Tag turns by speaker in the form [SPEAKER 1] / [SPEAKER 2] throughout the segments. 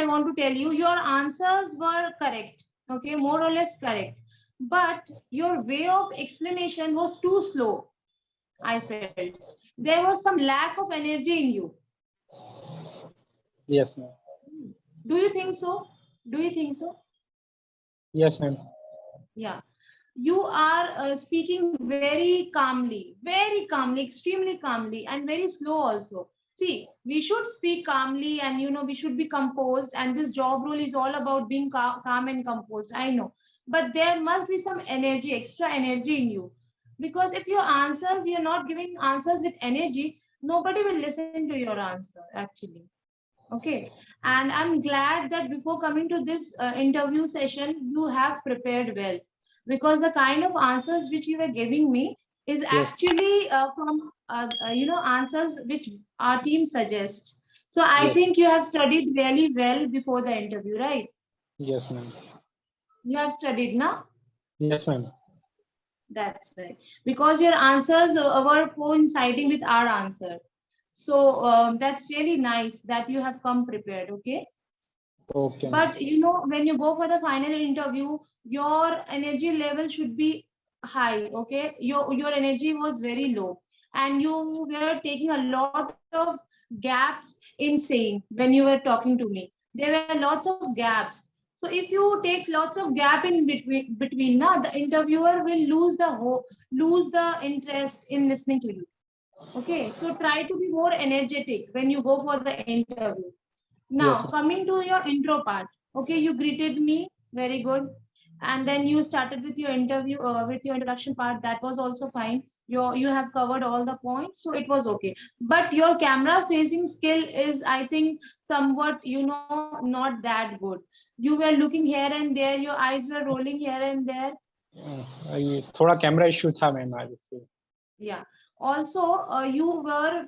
[SPEAKER 1] I want to tell you, your answers were correct, okay, more or less correct, but your way of explanation was too slow. I felt there was some lack of energy in you.
[SPEAKER 2] Yes, ma'am.
[SPEAKER 1] Do you think so? Do you think so?
[SPEAKER 2] Yes, ma'am.
[SPEAKER 1] Yeah. You are speaking very calmly, extremely calmly, and very slow also. See, we should speak calmly, and we should be composed, and this job role is all about being calm and composed, I know, but there must be some energy, extra energy in you, because if your answers, you're not giving answers with energy, nobody will listen to your answer actually. Okay, and I'm glad that before coming to this interview session, you have prepared well, because the kind of answers which you were giving me is
[SPEAKER 2] Yes.
[SPEAKER 1] actually from answers which our team suggests. So I
[SPEAKER 2] Yes.
[SPEAKER 1] think you have studied really well before the interview, right?
[SPEAKER 2] Yes, ma'am.
[SPEAKER 1] You have studied now.
[SPEAKER 2] Yes, ma'am.
[SPEAKER 1] That's right, because your answers were coinciding with our answer. So that's really nice that you have come prepared. Okay.
[SPEAKER 2] Okay, ma'am.
[SPEAKER 1] But when you go for the final interview, your energy level should be high. Okay, your energy was very low, and you were taking a lot of gaps in saying when you were talking to me. There were lots of gaps. So if you take lots of gap in between now, the interviewer will lose the interest in listening to you. Okay, so try to be more energetic when you go for the interview. Now,
[SPEAKER 2] Yes, ma'am.
[SPEAKER 1] coming to your intro part, okay, you greeted me, very good. And then you started with your interview, with your introduction part, that was also fine. You have covered all the points, so it was okay. But your camera facing skill is, I think, somewhat, not that good. You were looking here and there, your eyes were rolling here and there.
[SPEAKER 2] ये थोड़ा camera issue था ma'am आज इससे.
[SPEAKER 1] Yeah. Also, you were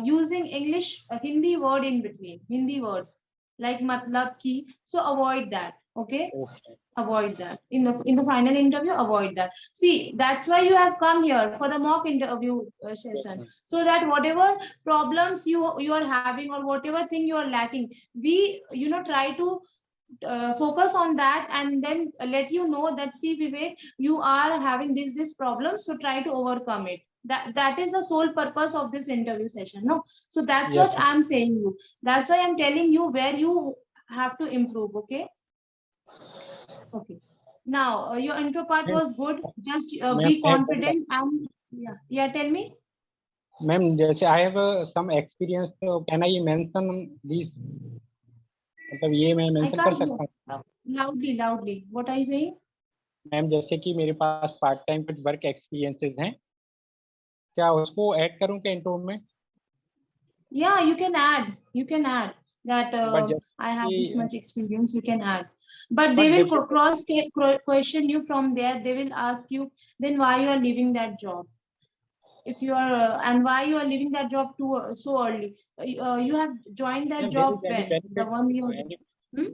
[SPEAKER 1] using English, Hindi word in between, Hindi words like matlab ki. So avoid that. Okay.
[SPEAKER 2] Okay.
[SPEAKER 1] Avoid that in the final interview. Avoid that. See, that's why you have come here for the mock interview session, so that whatever problems you are having, or whatever thing you are lacking, we try to focus on that, and then let you know that, see Vivek, you are having this problem, so try to overcome it. That is the sole purpose of this interview session, no? So that's
[SPEAKER 2] Yes,
[SPEAKER 1] what
[SPEAKER 2] ma'am.
[SPEAKER 1] I'm saying you. That's why I'm telling you where you have to improve. Okay. Okay. Now your intro part
[SPEAKER 2] Ma'am,
[SPEAKER 1] was good. Just
[SPEAKER 2] ma'am,
[SPEAKER 1] be
[SPEAKER 2] I have one
[SPEAKER 1] confident, and yeah, tell me.
[SPEAKER 2] Ma'am जैसे I have some experience, तो can I mention this, मतलब ये मैं
[SPEAKER 1] I
[SPEAKER 2] mention कर
[SPEAKER 1] can't hear.
[SPEAKER 2] सकता हूँ
[SPEAKER 1] Loudly, what are you saying?
[SPEAKER 2] Ma'am? जैसे कि मेरे पास पार्ट टाइम कुछ वर्क एक्सपीरियंसेस हैं, क्या उसको ऐड करूँ क्या इंट्रो में?
[SPEAKER 1] Yeah, you can add. You can add that
[SPEAKER 2] but जैसे
[SPEAKER 1] I have this
[SPEAKER 2] कि
[SPEAKER 1] much experience. You can add, but they
[SPEAKER 2] but
[SPEAKER 1] will
[SPEAKER 2] देखो,
[SPEAKER 1] question you from there. They will ask you then why you are leaving that job. If you are and why you are leaving that job so early. You have joined that
[SPEAKER 2] ma'am there
[SPEAKER 1] job
[SPEAKER 2] is any
[SPEAKER 1] when the
[SPEAKER 2] benefit,
[SPEAKER 1] one you. Hmm?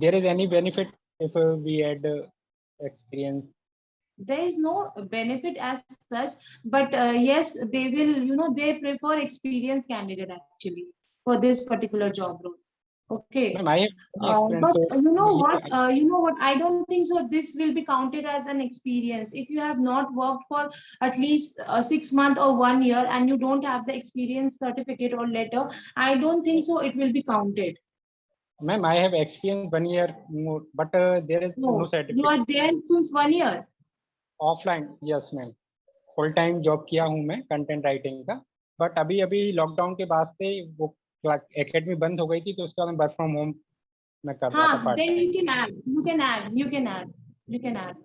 [SPEAKER 2] There is any benefit if we add experience?
[SPEAKER 1] There is no benefit as such, but yes, they will, they prefer experienced candidate actually for this particular job role. Okay.
[SPEAKER 2] Ma'am I have experience,
[SPEAKER 1] But
[SPEAKER 2] तो
[SPEAKER 1] you know what, I don't think so this will be counted as an experience if you have not worked for at least 6 months or 1 year, and you don't have the experience certificate or letter. I don't think so it will be counted.
[SPEAKER 2] Ma'am I have experience 1 year more, but there is no
[SPEAKER 1] No, you
[SPEAKER 2] certificate.
[SPEAKER 1] are there since 1 year.
[SPEAKER 2] Offline, yes ma'am, full time job किया हूँ मैं content writing का, but अभी lockdown के बाद से वो academy बंद हो गई थी, तो उसका मैं वर्क फ्रॉम होम में कर रहा था part
[SPEAKER 1] Then
[SPEAKER 2] time.
[SPEAKER 1] you can add. You can add. You can add. You can add.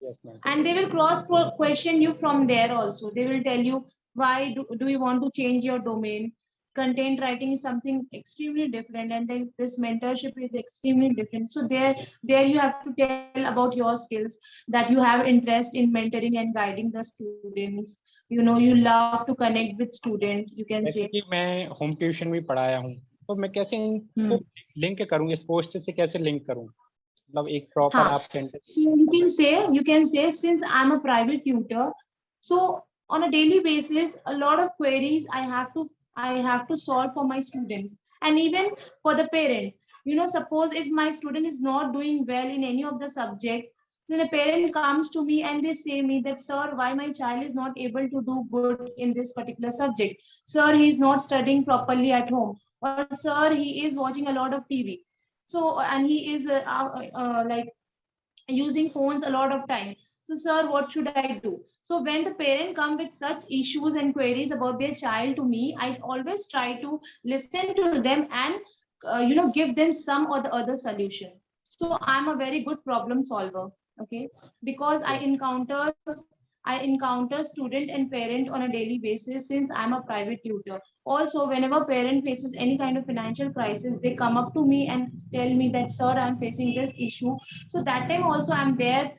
[SPEAKER 2] Yes ma'am.
[SPEAKER 1] And they will cross question you from there also. They will tell you why do you want to change your domain. Content writing is something extremely different, and then this mentorship is extremely different. So there you have to tell about your skills, that you have interest in mentoring and guiding the students. You love to connect with students. You can
[SPEAKER 2] जैसे
[SPEAKER 1] say.
[SPEAKER 2] कि मैं home tuition भी पढ़ाया हूँ, तो मैं कैसे इनको लिंक करूँ, इस पोस्ट से कैसे लिंक करूँ, मतलब एक प्रॉपर आप sentence.
[SPEAKER 1] So you can say since I'm a private tutor, so on a daily basis, a lot of queries I have to solve for my students, And even for the parent, suppose if my student is not doing well in any of the subject, then a parent comes to me and they say me that, sir, why my child is not able to do good in this particular subject? Sir, he is not studying properly at home, or sir, he is watching a lot of TV. So, and he is like using phones a lot of time. So, sir, what should I do? So when the parent come with such issues and queries about their child to me, I always try to listen to them and give them some or the other solution. So I'm a very good problem solver. Okay, because
[SPEAKER 2] Okay.
[SPEAKER 1] I encounter student and parent on a daily basis, since I'm a private tutor. Also, whenever parent faces any kind of financial crisis, they come up to me and tell me that, sir, I'm facing this issue. So that time also I'm there,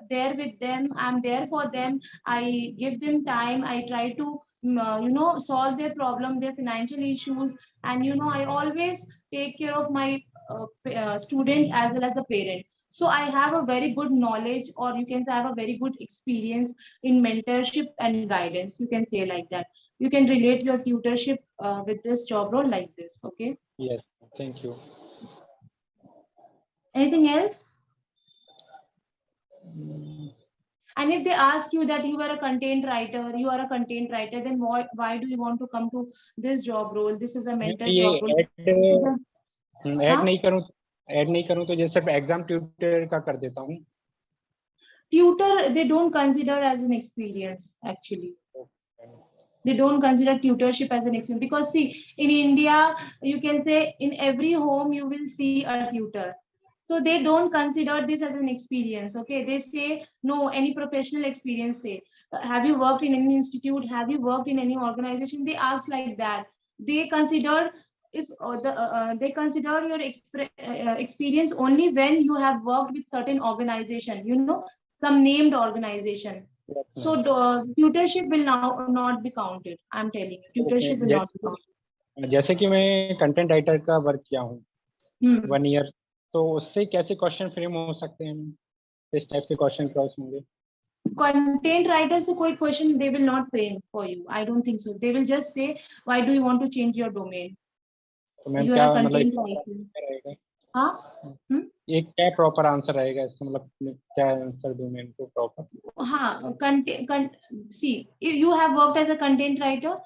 [SPEAKER 1] there with them. I'm there for them. I give them time. I try to solve their problem, their financial issues. And I always take care of my student as well as the parent. So I have a very good knowledge, or you can say I have a very good experience in mentorship and guidance. You can say like that. You can relate your tutorship with this job role like this. Okay.
[SPEAKER 2] Yes, thank you.
[SPEAKER 1] Anything else?
[SPEAKER 2] Mm,
[SPEAKER 1] And if they ask you that you are a content writer, then why do you want to come to this job role? This is a
[SPEAKER 2] मैं
[SPEAKER 1] mentor
[SPEAKER 2] ये
[SPEAKER 1] job role. This is
[SPEAKER 2] add
[SPEAKER 1] a,
[SPEAKER 2] add
[SPEAKER 1] huh?
[SPEAKER 2] नहीं करूँ तो जैसे सिर्फ exam tutor का कर देता हूँ.
[SPEAKER 1] Tutor, they don't consider as an experience actually. They don't consider tutorship as an experience, because see, in India, you can say in every home you will see a tutor. So they don't consider this as an experience. Okay, they say no, any professional experience. Say, have you worked in any institute? Have you worked in any organization? They ask like that. They consider, if they consider your experience only when you have worked with certain organization, some named organization.
[SPEAKER 2] Yes,
[SPEAKER 1] So
[SPEAKER 2] ma'am.
[SPEAKER 1] tutorship will now not be counted. I'm telling you,
[SPEAKER 2] Okay.
[SPEAKER 1] tutorship will not be counted.
[SPEAKER 2] जैसे कि मैं content writer का work किया हूँ
[SPEAKER 1] Hmm.
[SPEAKER 2] 1 year, तो उससे कैसे question frame हो सकते हैं? किस टाइप से क्वेश्चन क्रॉस होंगे?
[SPEAKER 1] Content writers, so quite question they will not frame for you. I don't think so. They will just say, why do you want to change your domain?
[SPEAKER 2] तो ma'am
[SPEAKER 1] You are
[SPEAKER 2] क्या
[SPEAKER 1] a
[SPEAKER 2] मतलब
[SPEAKER 1] content writer.
[SPEAKER 2] रहेगा?
[SPEAKER 1] Huh? Hmm?
[SPEAKER 2] एक क्या proper answer रहेगा इसका, मतलब मैं क्या आंसर दूं मैं इनको proper?
[SPEAKER 1] See, you have worked as a content writer,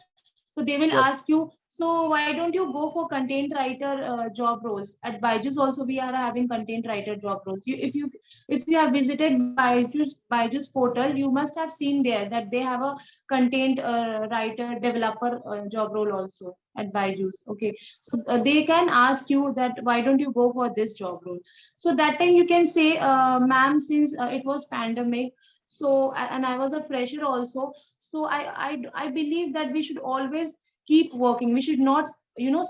[SPEAKER 1] so they will
[SPEAKER 2] Yes.
[SPEAKER 1] ask you, so why don't you go for content writer job roles? At Byju's also we are having content writer job roles. If you have visited Byju's portal, you must have seen there that they have a content writer developer job role also at Byju's. Okay, so they can ask you that why don't you go for this job role? So that time you can say, ma'am, since it was pandemic, so and I was a fresher also, so I believe that we should always keep working. We should not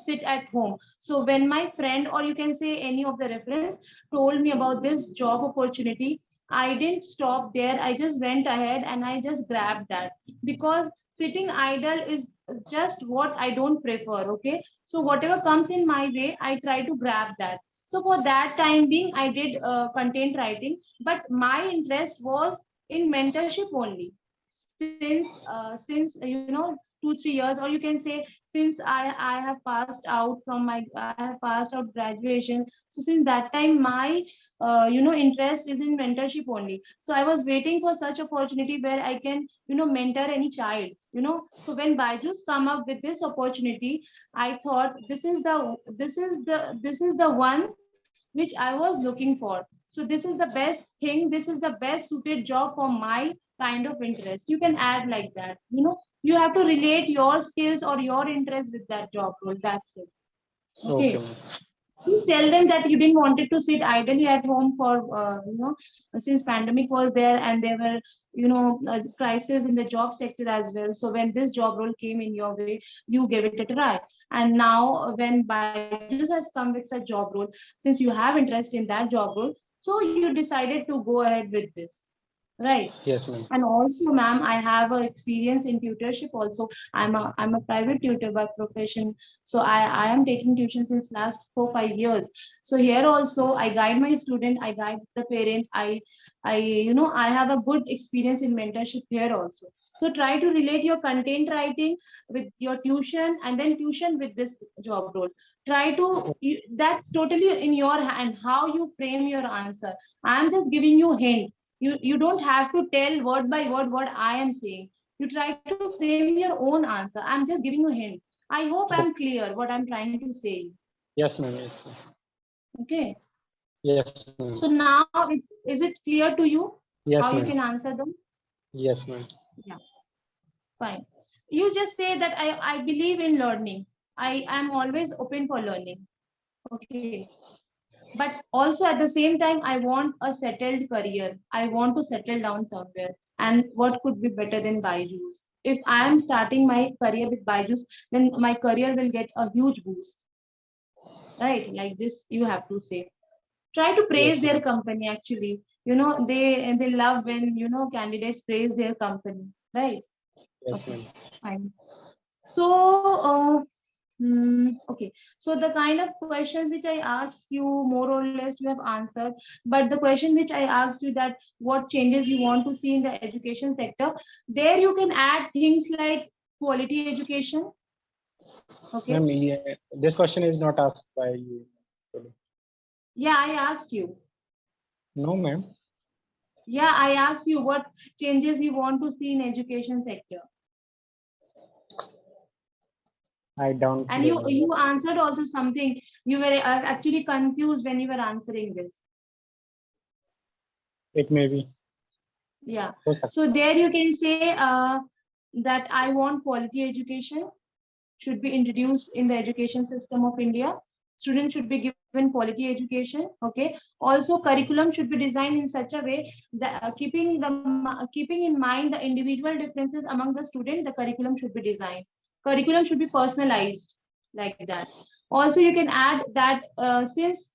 [SPEAKER 1] sit at home. So when my friend, or you can say any of the reference, told me about this job opportunity, I didn't stop there. I just went ahead and I just grabbed that, because sitting idle is just what I don't prefer. Okay, so whatever comes in my way, I try to grab that. So for that time being, I did content writing, but my interest was in mentorship only, since 2-3 years, or you can say since I have passed out from my I have passed out graduation. So since that time, my interest is in mentorship only. So I was waiting for such opportunity where I can mentor any child. So when Byju's come up with this opportunity, I thought this is the one which I was looking for. So this is the best thing, this is the best suited job for my kind of interest. You can add like that. You have to relate your skills or your interest with that job role. That's it.
[SPEAKER 2] Okay,
[SPEAKER 1] Okay.
[SPEAKER 2] ma'am.
[SPEAKER 1] Please tell them that you didn't wanted to sit idly at home for since pandemic was there, and there were crisis in the job sector as well. So when this job role came in your way, you gave it a try. And now when Byju's has come with such job role, since you have interest in that job role, so you decided to go ahead with this. right?
[SPEAKER 2] Yes, ma'am.
[SPEAKER 1] And also, ma'am, I have a experience in tutorship also. I'm a private tutor by profession. So I am taking tuition since last 4-5 years. So here also I guide my student, I guide the parent. I have a good experience in mentorship here also. So try to relate your content writing with your tuition, and then tuition with this job role. Try to, that's totally in your hand how you frame your answer. I'm just giving you hint. You don't have to tell word by word what I am saying. You try to frame your own answer. I'm just giving you hint. I hope I'm clear what I'm trying to say.
[SPEAKER 2] Yes, ma'am. Yes, ma'am.
[SPEAKER 1] Okay.
[SPEAKER 2] Yes, ma'am.
[SPEAKER 1] So now is it clear to you
[SPEAKER 2] Yes,
[SPEAKER 1] how you
[SPEAKER 2] ma'am.
[SPEAKER 1] can answer them?
[SPEAKER 2] Yes, ma'am.
[SPEAKER 1] Yeah, fine. You just say that I believe in learning. I am always open for learning. Okay. But also at the same time, I want a settled career. I want to settle down somewhere. And what could be better than Byju's? If I am starting my career with Byju's, then my career will get a huge boost. Right? Like this, you have to say. Try to praise
[SPEAKER 2] Yes,
[SPEAKER 1] their
[SPEAKER 2] ma'am.
[SPEAKER 1] company actually. They love when candidates praise their company. Right?
[SPEAKER 2] Yes,
[SPEAKER 1] Okay,
[SPEAKER 2] ma'am.
[SPEAKER 1] fine. So okay. So the kind of questions which I asked you, more or less, you have answered. But the question which I asked you, that what changes you want to see in the education sector, there you can add things like quality education. Okay.
[SPEAKER 2] Ma'am, this question is not asked by you.
[SPEAKER 1] Yeah, I asked you.
[SPEAKER 2] No, ma'am.
[SPEAKER 1] Yeah, I asked you what changes you want to see in education sector.
[SPEAKER 2] I don't
[SPEAKER 1] And you
[SPEAKER 2] remember.
[SPEAKER 1] you answered also something. You were actually confused when you were answering this.
[SPEAKER 2] It may be.
[SPEAKER 1] Yeah.
[SPEAKER 2] हो सकता
[SPEAKER 1] So there you can say that I want quality education should be introduced in the education system of India. Students should be given quality education. Okay. Also, curriculum should be designed in such a way that keeping in mind the individual differences among the student, the curriculum should be designed. Curriculum should be personalized like that. Also, you can add that since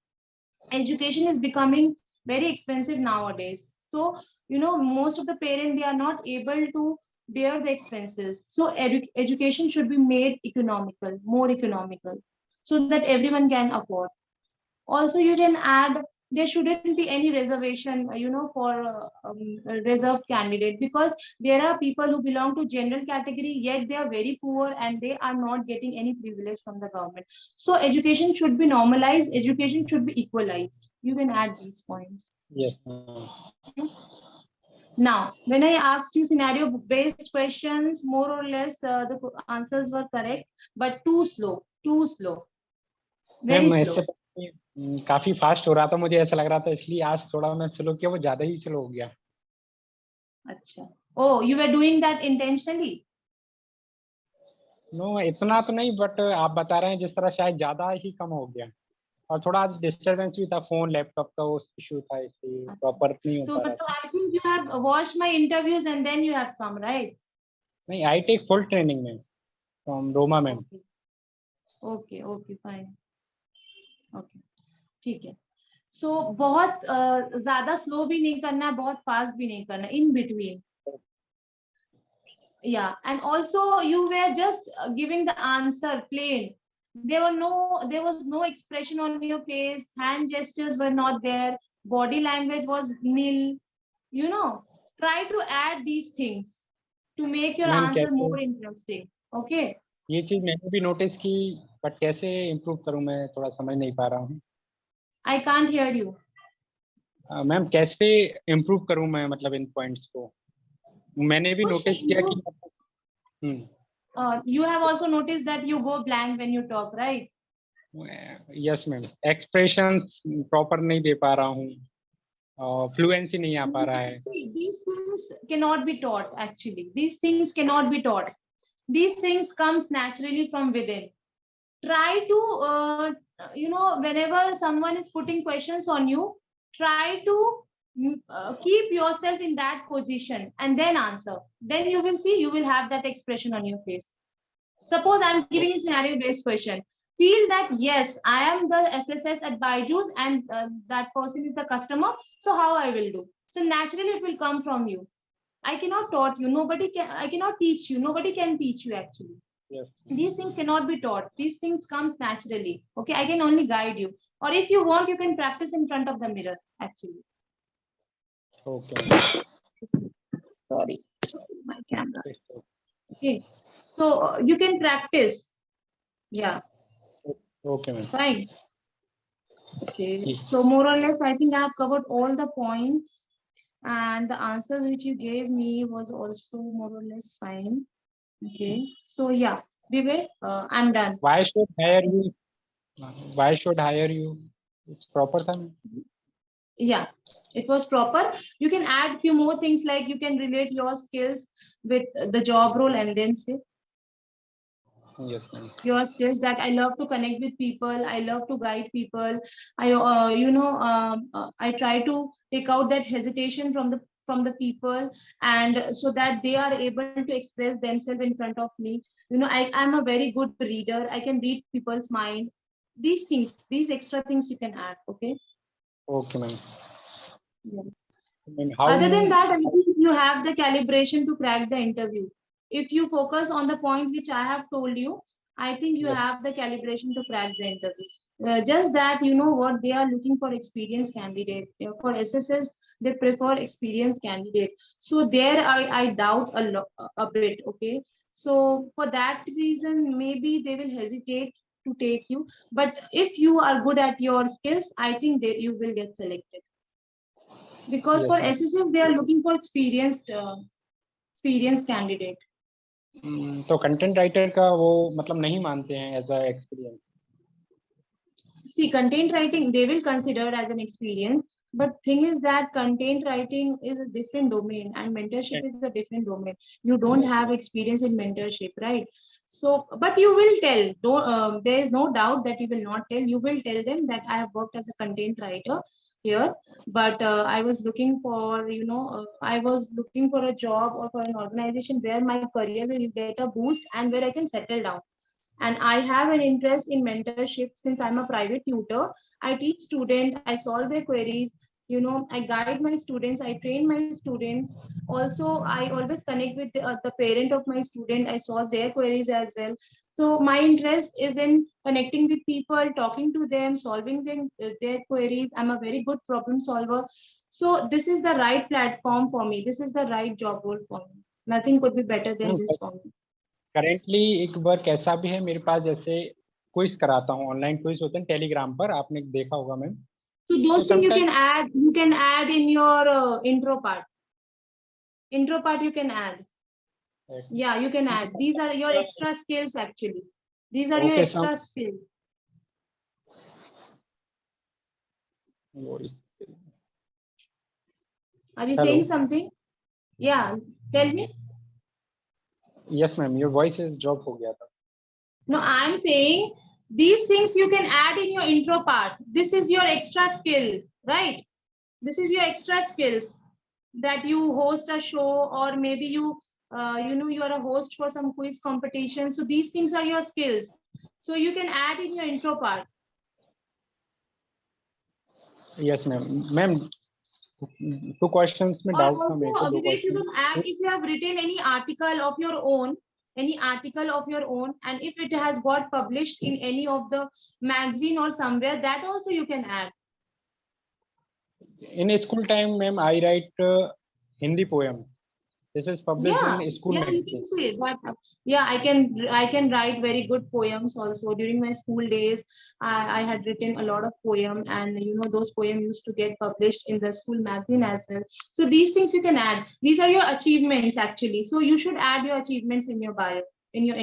[SPEAKER 1] education is becoming very expensive nowadays, so most of the parents, they are not able to bear the expenses. So education should be made economical, more economical, so that everyone can afford. Also, you can add, there shouldn't be any reservation for a reserved candidate, because there are people who belong to general category, yet they are very poor and they are not getting any privilege from the government. So education should be normalized, education should be equalized. You can add these points.
[SPEAKER 2] Yes, ma'am.
[SPEAKER 1] Now, when I asked you scenario based questions, more or less the answers were correct, but too slow,
[SPEAKER 2] ma'am
[SPEAKER 1] very
[SPEAKER 2] इससे
[SPEAKER 1] slow.
[SPEAKER 2] पहले काफी fast हो रहा था, मुझे ऐसा लग रहा था, इसलिए आज थोड़ा मैं स्लो किया, वो ज्यादा ही स्लो हो गया.
[SPEAKER 1] अच्छा. Oh, you were doing that intentionally?
[SPEAKER 2] No, इतना तो नहीं, बट आप बता रहे हैं जिस तरह शायद ज्यादा ही कम हो गया. और थोड़ा आज डिस्टरबेंस भी था, फोन लैपटॉप का वो इशू था, इसलिए प्रॉपर नहीं हो
[SPEAKER 1] So,
[SPEAKER 2] पा रहा
[SPEAKER 1] so
[SPEAKER 2] था.
[SPEAKER 1] I think you have watched my interviews and then you have come, right?
[SPEAKER 2] नहीं, आई टेक फुल ट्रेनिंग में from Roma ma'am.
[SPEAKER 1] Okay, okay, fine. Okay, ठीक है. So बहुत ज्यादा स्लो भी नहीं करना है, बहुत फास्ट भी नहीं करना, in between. Yeah, and also you were just giving the answer plain. There was no expression on your face, hand gestures were not there, body language was nil. Try to add these things to make your
[SPEAKER 2] ma'am
[SPEAKER 1] answer
[SPEAKER 2] कैसे,
[SPEAKER 1] more interesting. Okay.
[SPEAKER 2] ये चीज मैंने भी notice की, but कैसे improve करूं मैं थोड़ा समझ नहीं पा रहा हूँ.
[SPEAKER 1] I can't hear you.
[SPEAKER 2] Ma'am कैसे इम्प्रूव करूं मैं, मतलब इन पॉइंट्स को मैंने भी
[SPEAKER 1] Kush,
[SPEAKER 2] नोटिस किया कि
[SPEAKER 1] you have also noticed that you go blank when you talk, right?
[SPEAKER 2] Yes ma'am, expression proper नहीं दे पा रहा हूँ, फ्लुएंसी नहीं आ पा रहा है.
[SPEAKER 1] See, these things cannot be taught actually. These things cannot be taught. These things comes naturally from within. Try to, whenever someone is putting questions on you, try to keep yourself in that position and then answer. Then you will see, you will have that expression on your face. Suppose I'm giving you scenario based question. Feel that yes, I am the SSS at Byju's and that person is the customer. So how I will do? So naturally it will come from you. I cannot taught you. I cannot teach you. Nobody can teach you actually.
[SPEAKER 2] Yes.
[SPEAKER 1] These things cannot be taught. These things comes naturally. Okay, I can only guide you. Or if you want, you can practice in front of the mirror actually.
[SPEAKER 2] Okay.
[SPEAKER 1] Sorry, my camera. Okay, so you can practice. Yeah.
[SPEAKER 2] Okay, ma'am.
[SPEAKER 1] Fine. Okay, so more or less, I think I have covered all the points, and the answers which you gave me was also more or less fine. Okay, so yeah, Vivek, I'm done.
[SPEAKER 2] Why should hire you? Why should hire you? It's proper time.
[SPEAKER 1] Yeah, it was proper. You can add few more things like you can relate your skills with the job role and then say
[SPEAKER 2] Yes, ma'am.
[SPEAKER 1] your skills that I love to connect with people, I love to guide people. I try to take out that hesitation from the people, and so that they are able to express themselves in front of me. I'm a very good reader. I can read people's mind. These things, these extra things you can add. Okay.
[SPEAKER 2] Okay, ma'am.
[SPEAKER 1] Yeah.
[SPEAKER 2] And how
[SPEAKER 1] Other than
[SPEAKER 2] you?
[SPEAKER 1] that, I think you have the calibration to crack the interview. If you focus on the points which I have told you, I think you
[SPEAKER 2] Yes.
[SPEAKER 1] have the calibration to crack the interview. Just that you know what they are looking for experienced candidate. For SSS, they prefer experienced candidate. So there I doubt a bit. Okay. So for that reason, maybe they will hesitate to take you. But if you are good at your skills, I think you will get selected. Because
[SPEAKER 2] Yes,
[SPEAKER 1] for
[SPEAKER 2] ma'am.
[SPEAKER 1] SSS, they are looking for experienced candidate.
[SPEAKER 2] तो content writer का वो मतलब नहीं मानते हैं as a experience.
[SPEAKER 1] See, content writing, they will consider as an experience. But thing is that content writing is a different domain and mentorship is a different domain. You don't have experience in mentorship, right? So, but you will tell. There is no doubt that you will not tell. You will tell them that I have worked as a content writer here, but I was looking for, I was looking for a job or for an organization where my career will get a boost and where I can settle down. And I have an interest in mentorship since I'm a private tutor. I teach students, I solve their queries, I guide my students, I train my students. Also, I always connect with the parent of my student, I solve their queries as well. So my interest is in connecting with people, talking to them, solving their queries. I'm a very good problem solver. So this is the right platform for me, this is the right job role for me. Nothing could be better than this for me.
[SPEAKER 2] Currently एक work ऐसा भी है मेरे पास, जैसे quiz कराता हूँ, online quiz होते हैं टेलीग्राम पर, आपने देखा होगा ma'am.
[SPEAKER 1] So those things you can add in your intro part. Intro part you can add. Yeah, you can add. These are your extra skills actually. These are your extra skills. Are you saying something? Yeah, tell me.
[SPEAKER 2] Yes, ma'am. Your voice is drop हो गया था.
[SPEAKER 1] No, I'm saying these things you can add in your intro part. This is your extra skill, right? This is your extra skills that you host a show, or maybe you are a host for some quiz competition. So these things are your skills. So you can add in your intro part.
[SPEAKER 2] Yes, ma'am. Ma'am, 2 questions में doubt था मेरे को.
[SPEAKER 1] Also, Vivek, you can add if you have written any article of your own, and if it has got published in any of the magazine or somewhere, that also you can add.
[SPEAKER 2] In school time, ma'am, I write Hindi poem. This is published in school magazine.
[SPEAKER 1] You can say that. Yeah, I can write very good poems also. During my school days, I had written a lot of poem, and those poems used to get published in the school magazine as well. So these things you can add. These are your achievements actually. So you should add your achievements in your bio, in your